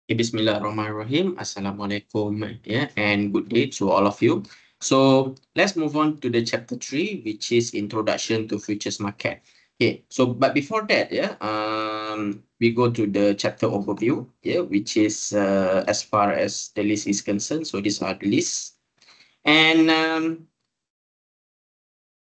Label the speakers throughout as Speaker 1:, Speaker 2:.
Speaker 1: Bismillahirrahmanirrahim. Assalamualaikum, and good day to all of you. So let's move on to the chapter 3, which is introduction to futures market. Okay, so but before that, we go to the chapter overview, which is as far as the list is concerned. So these are the lists, and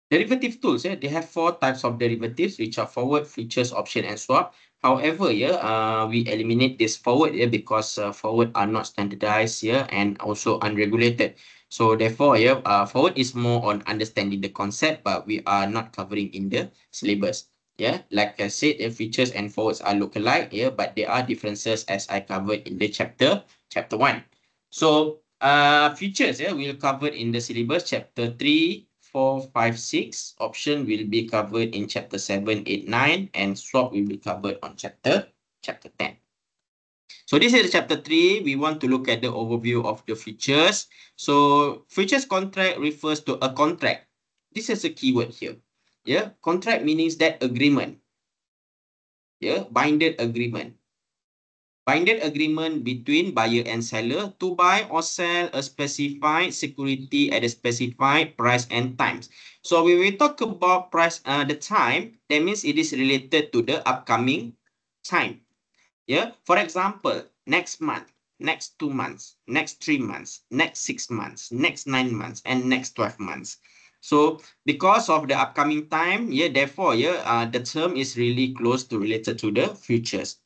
Speaker 1: derivative tools, they have four types of derivatives, which are forward, futures, option, and swap. However, we eliminate this forward, because forward are not standardized, and also unregulated. So therefore, forward is more on understanding the concept, but we are not covering in the syllabus. Like I said, futures and forwards are lookalike, but there are differences as I covered in the chapter 1. So futures, we'll cover in the syllabus chapter 3, 4, 5, 6. Option will be covered in chapter 7, 8, 9, and swap will be covered on chapter 10. So this is chapter 3. We want to look at the overview of the futures. So futures contract refers to a contract. This is a keyword here. Contract means that agreement. Binded agreement. Binded agreement between buyer and seller to buy or sell a specified security at a specified price and times. So when we talk about price, the time, that means it is related to the upcoming time. For example, next month, next 2 months, next 3 months, next 6 months, next 9 months, and next 12 months. So because of the upcoming time, therefore, the term is really close to related to the futures.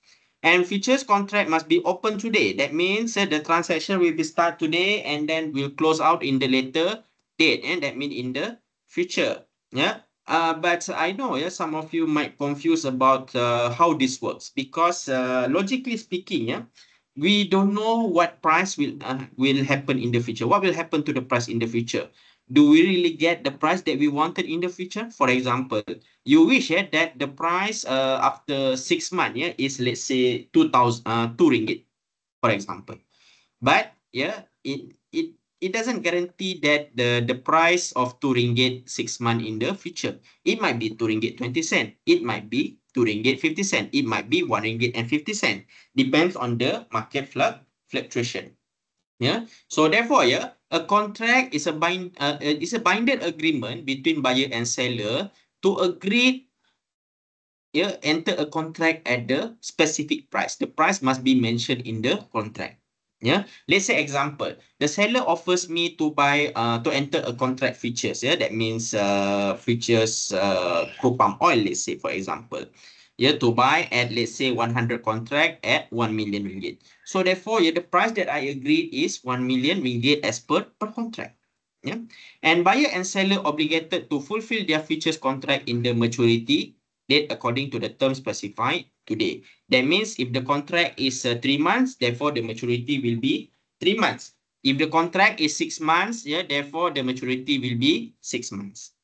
Speaker 1: And futures contract must be open today. That means the transaction will be start today and then will close out in the later date. And that means in the future. But I know some of you might confuse about how this works, because logically speaking, we don't know what price will happen in the future. What will happen to the price in the future? Do we really get the price that we wanted in the future? For example, you wish that the price after 6 months is, let's say, 2 ringgit, for example. But it doesn't guarantee that the price of 2 ringgit 6 months in the future. It might be 2 ringgit 20 cent. It might be 2 ringgit 50 cent. It might be 1 ringgit and 50 cent. Depends on the market fluctuation. So therefore, a contract is a binded agreement between buyer and seller to agree, enter a contract at the specific price. The price must be mentioned in the contract. Let's say example, the seller offers me to buy to enter a contract futures. That means futures crude palm oil, let's say, for example. To buy at, let's say, 100 contract at 1 million ringgit. So therefore, the price that I agreed is 1 million ringgit as per contract. And buyer and seller obligated to fulfill their futures contract in the maturity date according to the term specified today. That means if the contract is 3 months, therefore the maturity will be 3 months. If the contract is 6 months, therefore the maturity will be 6 months.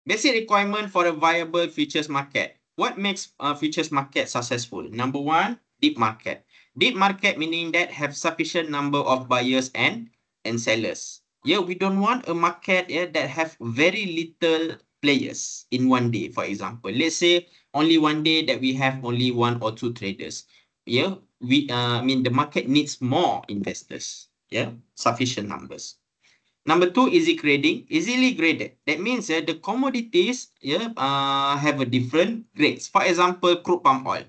Speaker 1: Basic requirement for a viable futures market. What makes a futures market successful? Number one, deep market. Deep market meaning that have sufficient number of buyers and sellers. We don't want a market that have very little players in one day, for example. Let's say only one day that we have only 1 or 2 traders. The market needs more investors. Sufficient numbers. Number two, easily graded. That means the commodities have a different grades. For example, crude palm oil.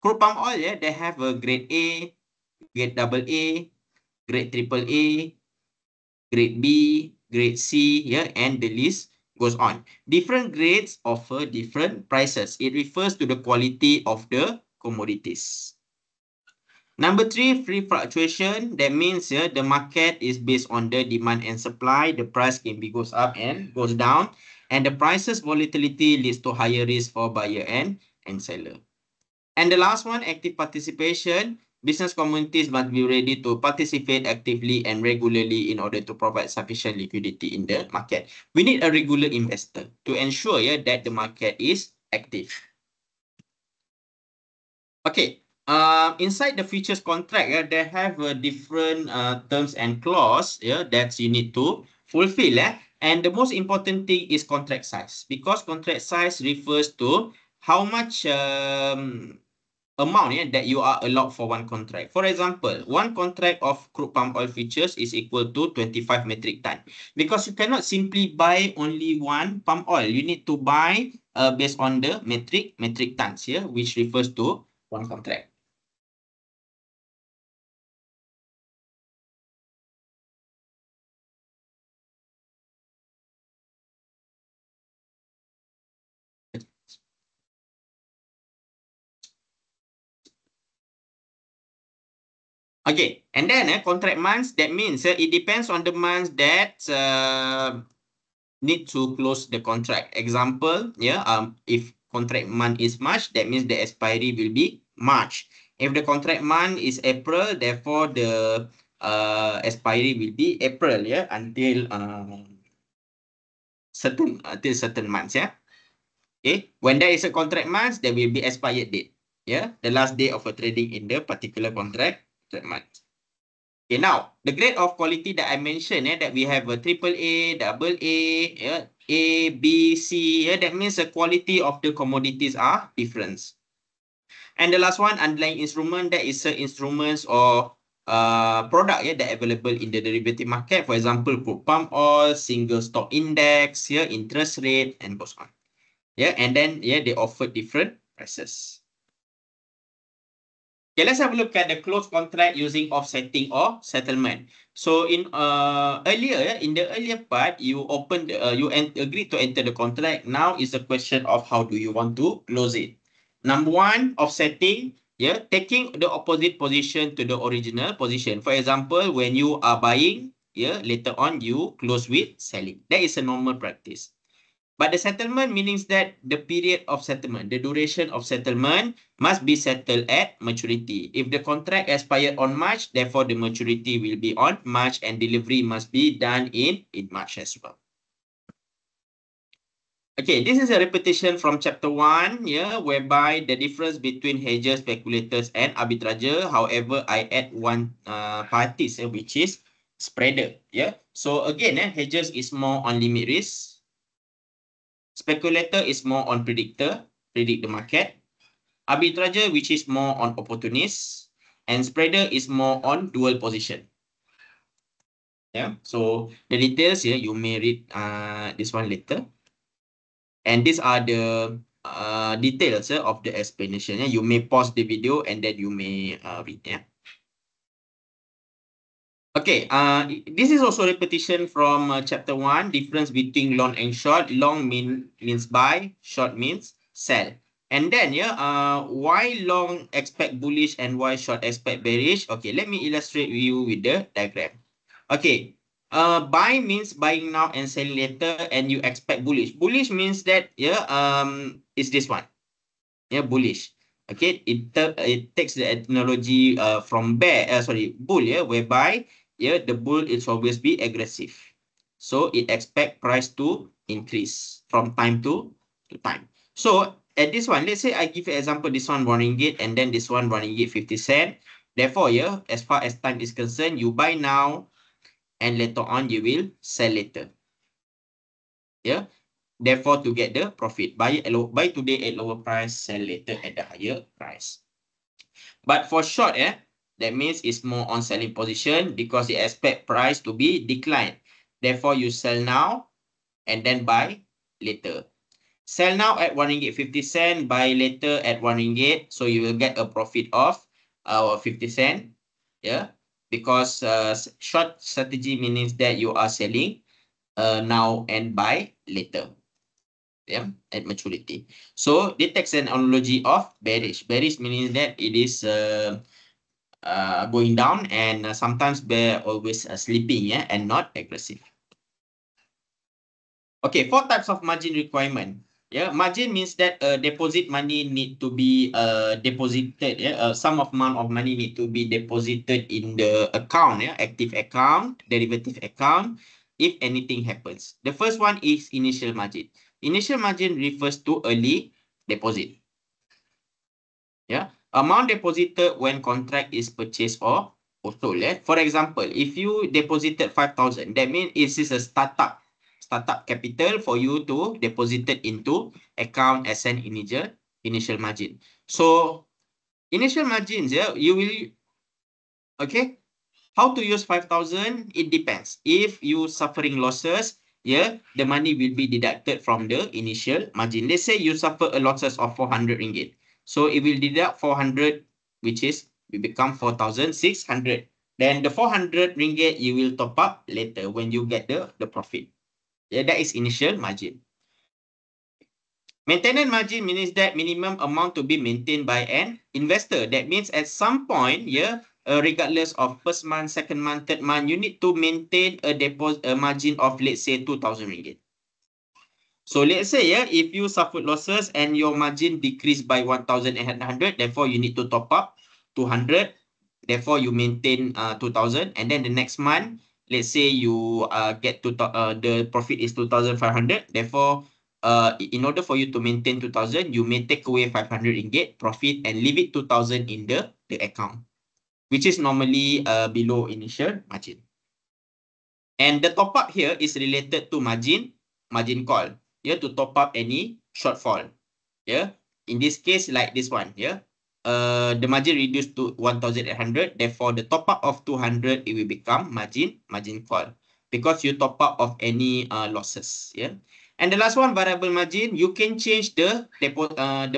Speaker 1: Crude palm oil, they have a grade A, grade AA, grade AAA, grade B, grade C, and the list goes on. Different grades offer different prices. It refers to the quality of the commodities. Number three, free fluctuation. That means the market is based on the demand and supply. The price can be goes up and goes down. And the prices volatility leads to higher risk for buyer and seller. And the last one, active participation. Business communities must be ready to participate actively and regularly in order to provide sufficient liquidity in the market. We need a regular investor to ensure that the market is active. Okay. Inside the futures contract, they have different terms and clause that you need to fulfill. And the most important thing is contract size, because contract size refers to how much a amount that you are allowed for one contract. For example, one contract of crude palm oil futures is equal to 25 metric ton. Because you cannot simply buy only one palm oil. You need to buy based on the metric tons here, which refers to one contract. Okay, and then contract months, that means it depends on the months that need to close the contract. Example, if contract month is March, that means the expiry will be March. If the contract month is April, therefore the expiry will be April, until certain months, Okay, when there is a contract month, there will be expired date. The last day of a trading in the particular contract month. Okay, now the grade of quality that I mentioned, that we have a AAA, AA, A, B, C. That means the quality of the commodities are different. And the last one, underlying instrument, that is instruments or product that available in the derivative market. For example, crude palm oil, single stock index, interest rate, and goes on. And then they offer different prices. Okay, let's have a look at the close contract using offsetting or settlement. So in the earlier part, you agreed to enter the contract. Now is the question of how do you want to close it. Number one, offsetting, taking the opposite position to the original position. For example, when you are buying, later on you close with selling. That is a normal practice. But the settlement means that the period of settlement, the duration of settlement must be settled at maturity. If the contract expired on March, therefore the maturity will be on March and delivery must be done in March as well. Okay, this is a repetition from chapter 1, whereby the difference between hedgers, speculators, and arbitrager. However, I add one parties, which is spreader. So again, hedgers is more on limit risk. Speculator is more on predict the market. Arbitrager, which is more on opportunist. And spreader is more on dual position. So the details here, you may read this one later. And these are the details of the explanation. You may pause the video and then you may read. Okay, this is also repetition from chapter 1, difference between long and short. Long means buy, short means sell. And then, why long expect bullish and why short expect bearish? Okay, let me illustrate you with the diagram. Okay, buy means buying now and selling later, and you expect bullish. Bullish means that, it's this one. Bullish. Okay, it takes the etymology from bull, whereby the bull is always be aggressive. So it expect price to increase from time to time. So at this one, let's say I give you example, this one 1 ringgit and then this one 1 ringgit 50 cent. Therefore, as far as time is concerned, you buy now and later on you will sell later. Therefore, to get the profit, buy today at lower price, sell later at the higher price. But for short, that means it's more on selling position because you expect price to be declined. Therefore, you sell now and then buy later. Sell now at 1 ringgit 50 cent, buy later at 1 ringgit. So you will get a profit of 50 cent. Because short strategy means that you are selling now and buy later. At maturity. So it takes an analogy of bearish. Bearish meaning that it is going down and sometimes bear always sleeping, and not aggressive. Okay, 4 types of margin requirement. Margin means that deposit money need to be deposited. Some amount of money need to be deposited in the account, active account, derivative account, if anything happens. The first one is initial margin. Initial margin refers to early deposit. Amount deposited when contract is purchased or sold. For example, if you deposited 5,000, that means it is a startup capital for you to deposit it into account as an initial margin. So Initial margins, yeah, you will, okay. How to use 5,000? It depends. If you suffering losses, yeah, the money will be deducted from the initial margin. Let's say you suffer a losses of 400 ringgit. So it will deduct 400, which is will become 4,600. Then the 400 ringgit you will top up later when you get the profit. Yeah, that is initial margin. Maintenance margin means that minimum amount to be maintained by an investor. That means at some point, yeah, regardless of first month, second month, third month, you need to maintain a deposit, a margin of, let's say, 2,000 ringgit. So let's say, yeah, if you suffered losses and your margin decreased by 1,800, therefore you need to top up 200. Therefore you maintain 2,000, and then the next month, let's say you get to the profit is 2,500. Therefore, in order for you to maintain 2,000, you may take away 500 ringgit profit and leave it 2,000 in the account, which is normally below initial margin. And the top up here is related to margin call. Yeah, to top up any shortfall. Yeah. In this case, like this one, yeah. The margin reduced to 1,800. Therefore, the top up of 200, it will become margin call because you top up of any losses. Yeah. And the last one, variable margin, you can change the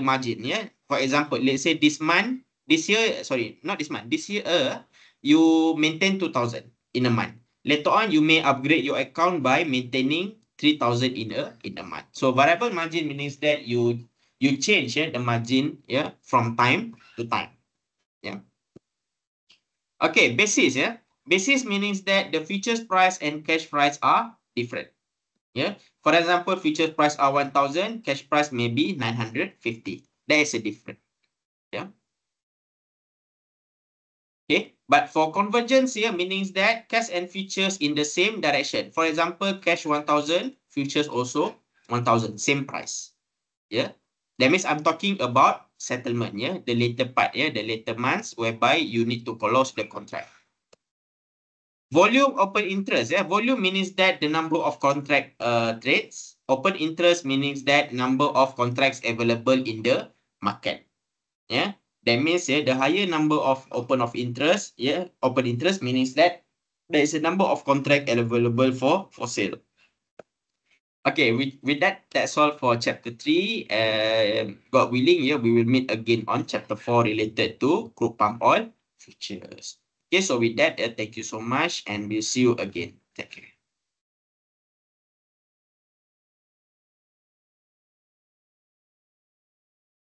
Speaker 1: margin. Yeah. For example, let's say this year, not this month, this year, you maintain 2,000 in a month. Later on, you may upgrade your account by maintaining 3,000 in a month. So variable margin means that you change the margin from time to time. Yeah. Okay, basis, yeah. Basis means that the futures price and cash price are different. Yeah. For example, futures price are 1,000, cash price may be 950. There is a difference. Yeah. Okay, but for convergence here means that cash and futures in the same direction. For example, cash 1,000, futures also 1,000, same price. Yeah, that means I'm talking about settlement. Yeah, the later part. Yeah, the later months whereby you need to close the contract. Volume open interest. Yeah, volume means that the number of contract trades. Open interest means that number of contracts available in the market. Yeah, that means the higher number of open interest, open interest means that there is a number of contract available for sale. Okay, with that, that's all for chapter 3. God willing, we will meet again on chapter 4 related to crude palm oil futures. Okay, so with that, thank you so much and we'll see you again. Take care.